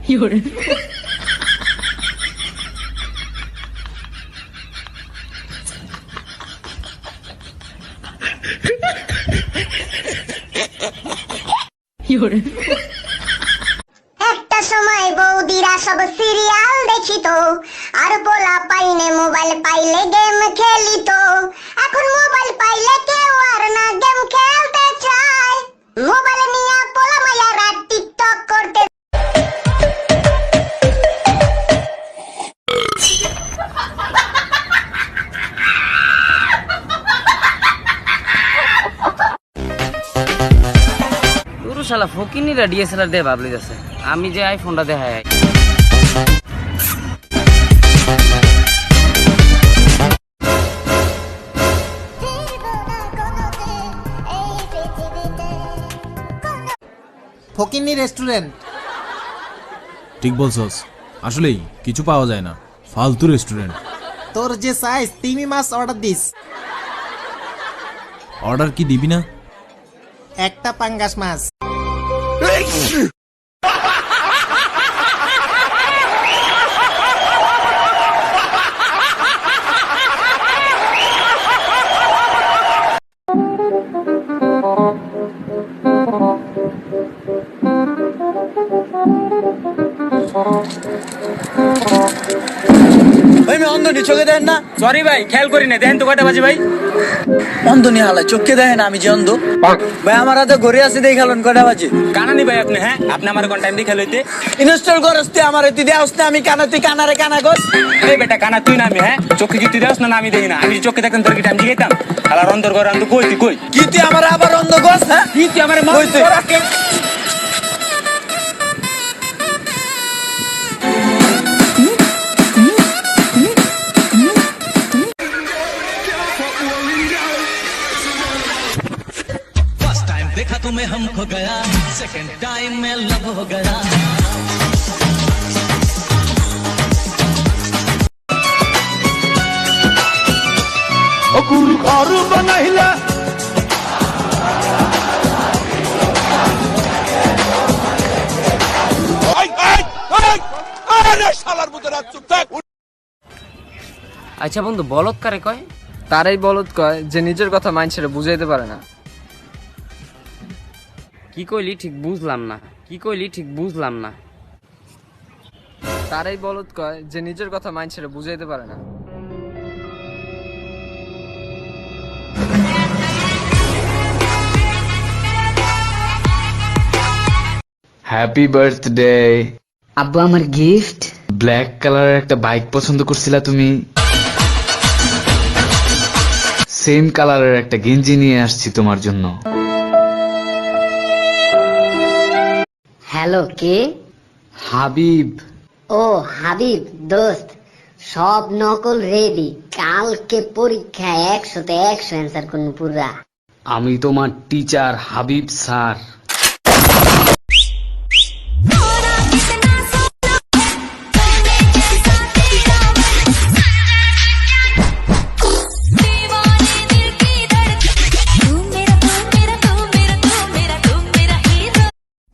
একটা সময় বৌদিরা সব সিরিয়াল দেখিত, আর পোলা পাইনে মোবাইল পাইলে গেম খেলিত। এখন মোবাইল পাইলে কেউ আর না গেম খেলতে চায়, মোবাইল নিয়ে পোলা মাইয়ারা টিকটক করতে। শালা ফকিনিরা ডিএসএলআর দিয়ে ভাবলি যাচ্ছে, আমি যে আইফোনটা দেখাই। ফকিনি রেস্টুরেন্ট। ঠিক বলছস, আসলেই কিছু পাওয়া যায় না, ফালতু রেস্টুরেন্ট। তোর যে সাইজ তিমি মাছ অর্ডার দিস। অর্ডার কি দিবি না? একটা পাঙ্গাস মাছ। চোখে দেন না? সরি ভাই, খেয়াল করি না। দেন তো কয়টা বাজে ভাই? অন্ধ নিয়ে হালা চোখে দেখেন আমি যে অন্ধ ভাই। আমার হাতে ঘড়ি আছে, দেখে গেলেন কয়টা বাজে? কানানি ভাই আপনি? হ্যাঁ, আপনি আমার কোন টাইম দিয়ে খেলইতে ইনস্টল করস তুই আমার, তুই দেওস না আমি কানা, তুই কানারে কানা গস। এই বেটা কানা তুই না আমি? হ্যাঁ, চোখে কি তুই দেওস না? আমি দেখি না। আমি চোখে দেখতাম তোর কি টাইম জিগাইতাম? আর অন্তর করে আমি কই তুই কই কি তুই আমার আবার অন্ধ গস? হ্যাঁ কি তুই আমার মা? देखा तुम्हें हम खो गया, सेकंड टाइम में लव हो गया। घर बनाइला আচ্ছা বন্ধু, বলদ কারে কয়? তারাই বলদ কয় যে নিজের কথা মানুষের বুঝাইতে পারে না। কি কইলি ঠিক বুঝলাম না, কি কইলি ঠিক বুঝলাম না। তারাই বলদ কয় যে নিজের কথা মানুষের বুঝাইতে পারে না। হ্যাপি বার্থডে আব্বু, আমার গিফট। ব্ল্যাক কালারের একটা বাইক পছন্দ করছিলা তুমি, সেম কালারের একটা গেঞ্জি নিয়ে আসছি তোমার জন্য। হ্যালো, কে? হাবিব। ও হাবিব দোস্ত, সব নকল রেডি, কালকে পরীক্ষায় 100-তে 100 অ্যান্সার করুন পুরা। আমি তোমার টিচার হাবিব স্যার।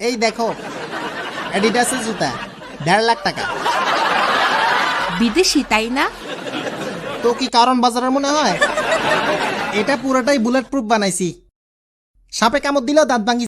এই দেখো অ্যাডিডাসের জুতা, 1.5 লাখ টাকা। বিদেশি তাই না? তো কি কারণ বাজারের মনে হয়? এটা পুরোটাই বুলেট প্রুফ বানাইছি, সাপে কামড় দিলেও দাঁত ভাঙি